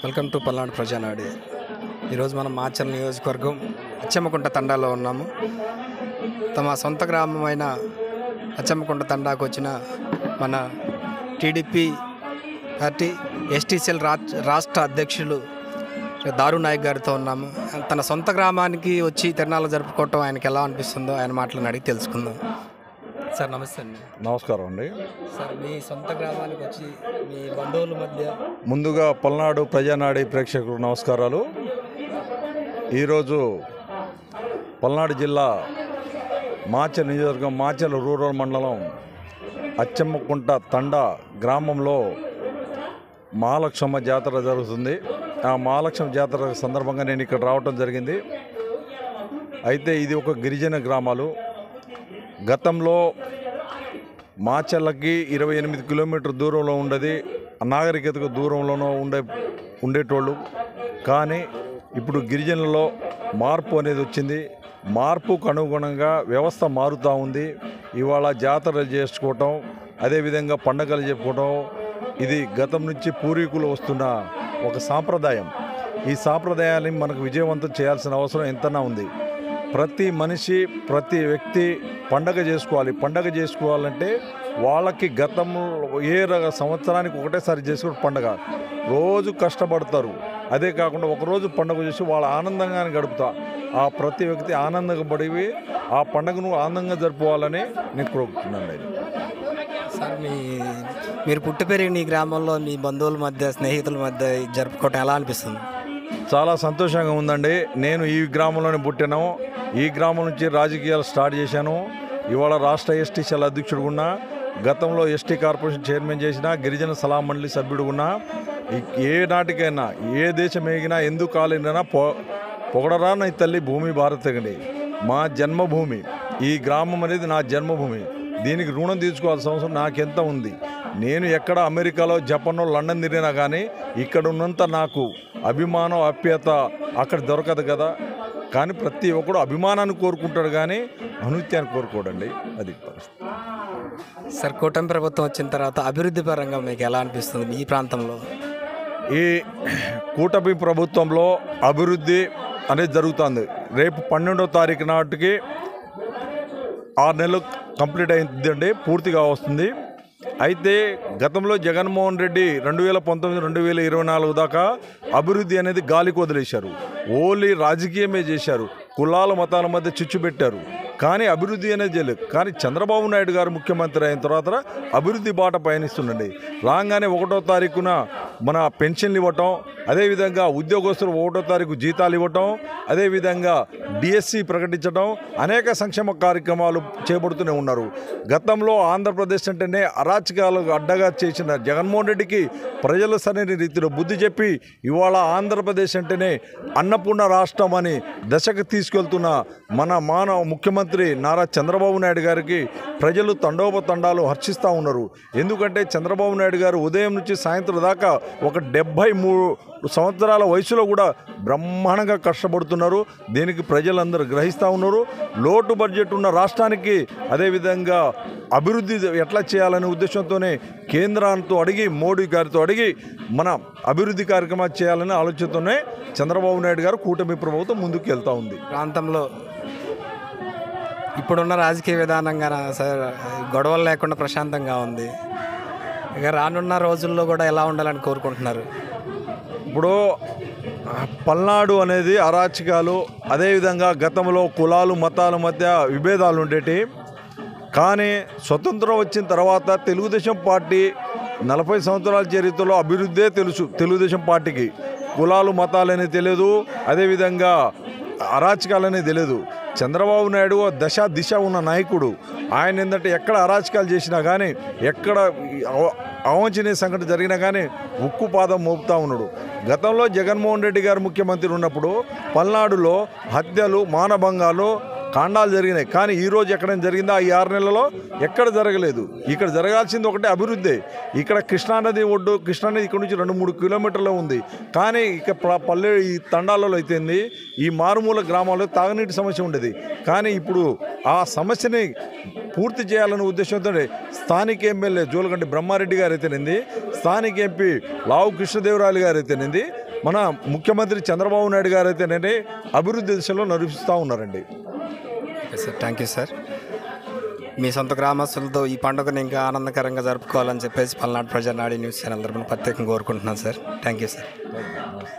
Welcome to Palnadu ప్రజానాడి. ఈరోజు మనం మాచర్ల నియోజకవర్గం అచ్చమ్మకుంట తండాలో ఉన్నాము. తమ సొంత గ్రామమైన అచ్చమ్మకుంట తండాకు వచ్చిన మన టీడీపీ పార్టీ ఎస్టీసీఎల్ రాష్ట్ర అధ్యక్షులు దారు నాయక్ గారితో ఉన్నాము. తన సొంత గ్రామానికి వచ్చి తిరణాలు జరుపుకోవటం ఆయనకి ఎలా అనిపిస్తుందో ఆయన మాటలను అడిగి తెలుసుకుందాం. సార్ నమస్తే అండి. నమస్కారం అండి. సార్, మీ సొంత గ్రామానికి వచ్చి మీ బంధువుల మధ్య ముందుగా పల్నాడు ప్రజానాడి ప్రేక్షకులకు నమస్కారాలు. ఈరోజు పల్నాడు జిల్లా మాచర్ల నియోజకవర్గం మాచర్ల రూరల్ మండలం అచ్చమ్మకుంట తండా గ్రామంలో మహాలక్ష్మ జాతర జరుగుతుంది. ఆ మహాలక్ష్మ జాతర సందర్భంగా నేను ఇక్కడ రావటం జరిగింది. అయితే ఇది ఒక గిరిజన గ్రామాలు. గతంలో మాచర్లకి 28 కిలోమీటర్ దూరంలో ఉండేది, నాగరికతకు దూరంలోనూ ఉండేటోళ్ళు. కానీ ఇప్పుడు గిరిజనులలో మార్పు అనేది వచ్చింది. మార్పుకు అనుగుణంగా వ్యవస్థ మారుతూ ఉంది. ఇవాళ జాతరలు చేసుకోవటం, అదేవిధంగా పండగలు చెప్పుకోవటం, ఇది గతం నుంచి పూర్వీకులు వస్తున్న ఒక సాంప్రదాయం. ఈ సాంప్రదాయాన్ని మనకు విజయవంతం చేయాల్సిన అవసరం ఎంతనా ఉంది. ప్రతి మనిషి, ప్రతి వ్యక్తి పండగ చేసుకోవాలి. పండగ చేసుకోవాలంటే వాళ్ళకి గతంలో సంవత్సరానికి ఒకటేసారి చేసుకునే పండగ, రోజు కష్టపడతారు. అదే కాకుండా ఒకరోజు పండుగ చేసి వాళ్ళ ఆనందంగానే గడుపుతా. ఆ ప్రతి వ్యక్తి ఆనందంగా పడి ఆ పండుగను ఆనందంగా జరుపుకోవాలని నేను కోరుకుంటున్నాను. సార్, మీరు పుట్టి పెరిగిన ఈ గ్రామంలో మీ బంధువుల మధ్య, స్నేహితుల మధ్య జరుపుకోవటం ఎలా అనిపిస్తుంది? చాలా సంతోషంగా ఉందండి. నేను ఈ గ్రామంలోనే పుట్టాను. ఈ గ్రామం నుంచి రాజకీయాలు స్టార్ట్ చేశాను. ఇవాళ రాష్ట్ర ఎస్టీసీఎల్ అధ్యక్షుడు ఉన్నా, గతంలో ఎస్టీ కార్పొరేషన్ చైర్మన్ చేసిన, గిరిజన సలహా మండలి సభ్యుడు ఉన్నా. ఏ నాటికైనా, ఏ దేశం ఎగినా, ఎందుకు కాలేనా పొగడరా నా తల్లి భూమి భారతగండి, మా జన్మభూమి. ఈ గ్రామం అనేది నా జన్మభూమి. దీనికి రుణం తీర్చుకోవాల్సిన అవసరం నాకెంత ఉంది. నేను ఎక్కడ అమెరికాలో, జపాన్లో, లండన్ తిరిగినా కానీ ఇక్కడ ఉన్నంత నాకు అభిమానం, ఆప్యాయత అక్కడ దొరకదు కదా. కానీ ప్రతి ఒక్కడు అభిమానాన్ని కోరుకుంటాడు కానీ అనుత్యాన్ని కోరుకోడండి. అది పరిస్థితి. సార్, కూటమి ప్రభుత్వం వచ్చిన తర్వాత అభివృద్ధి పరంగా మీకు ఎలా అనిపిస్తుంది ఈ ప్రాంతంలో? ఈ కూటమి ప్రభుత్వంలో అభివృద్ధి అనేది జరుగుతుంది. రేపు 12వ తారీఖు నాటికి 6 నెలలు కంప్లీట్ అయిందండి, పూర్తిగా వస్తుంది. అయితే గతంలో జగన్మోహన్ రెడ్డి 2019, 2024 దాకా అభివృద్ధి అనేది గాలికి వదిలేశారు. ఓన్లీ రాజకీయమే చేశారు. కులాల మతాల మధ్య చిచ్చు పెట్టారు. కానీ అభివృద్ధి అనేది చేయలేదు. కానీ చంద్రబాబు నాయుడు గారు ముఖ్యమంత్రి అయిన తర్వాత అభివృద్ధి బాట పయనిస్తుండండి. రాగానే 1వ తారీఖున మన పెన్షన్లు ఇవ్వటం, అదేవిధంగా ఉద్యోగస్తులు 1వ తారీఖు జీతాలు ఇవ్వటం, అదేవిధంగా డిఎస్సి ప్రకటించడం, అనేక సంక్షేమ కార్యక్రమాలు చేపడుతూనే ఉన్నారు. గతంలో ఆంధ్రప్రదేశ్ అంటేనే అరాచకాలకు అడ్డగా చేసిన జగన్మోహన్ రెడ్డికి ప్రజలు సరైన రీతిలో బుద్ధి చెప్పి ఇవాళ ఆంధ్రప్రదేశ్ అంటేనే అన్నపూర్ణ రాష్ట్రం అని దశకు తీసుకెళ్తున్న మన ముఖ్యమంత్రి నారా చంద్రబాబు నాయుడు గారికి ప్రజలు తండోపతండాలు హర్షిస్తూ ఉన్నారు. ఎందుకంటే చంద్రబాబు నాయుడు గారు ఉదయం నుంచి సాయంత్రం దాకా ఒక 73 సంవత్సరాల వయసులో కూడా బ్రహ్మాండంగా కష్టపడుతున్నారు. దీనికి ప్రజలందరూ గ్రహిస్తూ ఉన్నారు. లోటు బడ్జెట్ ఉన్న రాష్ట్రానికి అదేవిధంగా అభివృద్ధి ఎట్లా చేయాలనే ఉద్దేశంతోనే కేంద్రంతో అడిగి, మోడీ గారితో అడిగి మన అభివృద్ధి కార్యక్రమాలు చేయాలనే ఆలోచనతోనే చంద్రబాబు నాయుడు గారు కూటమి ప్రభుత్వం ముందుకు వెళ్తూ ఉంది. ప్రాంతంలో ఇప్పుడున్న రాజకీయ విధానంగా సార్ గొడవలు లేకుండా ప్రశాంతంగా ఉంది. ఇక రానున్న రోజుల్లో కూడా ఎలా ఉండాలని కోరుకుంటున్నారు? ఇప్పుడు పల్నాడు అనేది అరాచకాలు, అదేవిధంగా గతంలో కులాలు మతాల మధ్య విభేదాలు ఉండేటి. కానీ స్వతంత్రం వచ్చిన తర్వాత తెలుగుదేశం పార్టీ 40 సంవత్సరాల చరిత్రలో అభివృద్ధే తెలుసు. తెలుగుదేశం పార్టీకి కులాలు మతాలనే తెలియదు, అదేవిధంగా అరాచకాలనే తెలియదు. చంద్రబాబు నాయుడు దశ దిశ ఉన్న నాయకుడు. ఆయన ఏంటంటే ఎక్కడ అరాచకాలు చేసినా కానీ, ఎక్కడ అవాంఛనీయ సంఘటన జరిగినా కానీ ఉక్కు పాదం మోపుతూ ఉన్నాడు. గతంలో జగన్మోహన్ రెడ్డి గారు ముఖ్యమంత్రి ఉన్నప్పుడు పల్నాడులో హత్యలు, మానభంగాలు, కాండాలు జరిగినాయి. కానీ ఈరోజు ఎక్కడైనా జరిగిందా? ఈ 6 నెలలలో ఎక్కడ జరగలేదు. ఇక్కడ జరగాల్సింది ఒకటే అభివృద్ధి. ఇక్కడ కృష్ణానది ఒడ్డు, కృష్ణానది ఇక్కడ నుంచి 2-3 కిలోమీటర్లు ఉంది. కానీ ఇక ఈ తండాలలో అయితేంది, ఈ మారుమూల గ్రామాల్లో తాగునీటి సమస్య ఉండేది. కానీ ఇప్పుడు ఆ సమస్యని పూర్తి చేయాలనే ఉద్దేశంతో స్థానిక ఎమ్మెల్యే జోలగంటి బ్రహ్మారెడ్డి గారు అయితేనేది, స్థానిక ఎంపీ లావు కృష్ణదేవరాయలు గారు అయితేనేది, మన ముఖ్యమంత్రి చంద్రబాబు నాయుడు గారు అయితేనే అభివృద్ధి దిశలో నడిపిస్తూ ఉన్నారండి. Okay sir, thank you sir. మీ సొంత గ్రామస్తులతో ఈ పండుగను ఇంకా ఆనందకరంగా జరుపుకోవాలని చెప్పేసి పల్నాడు ప్రజానాడి న్యూస్ ఛానల్ తరపున ప్రత్యేకంగా కోరుకుంటున్నాను సార్. Thank you sir.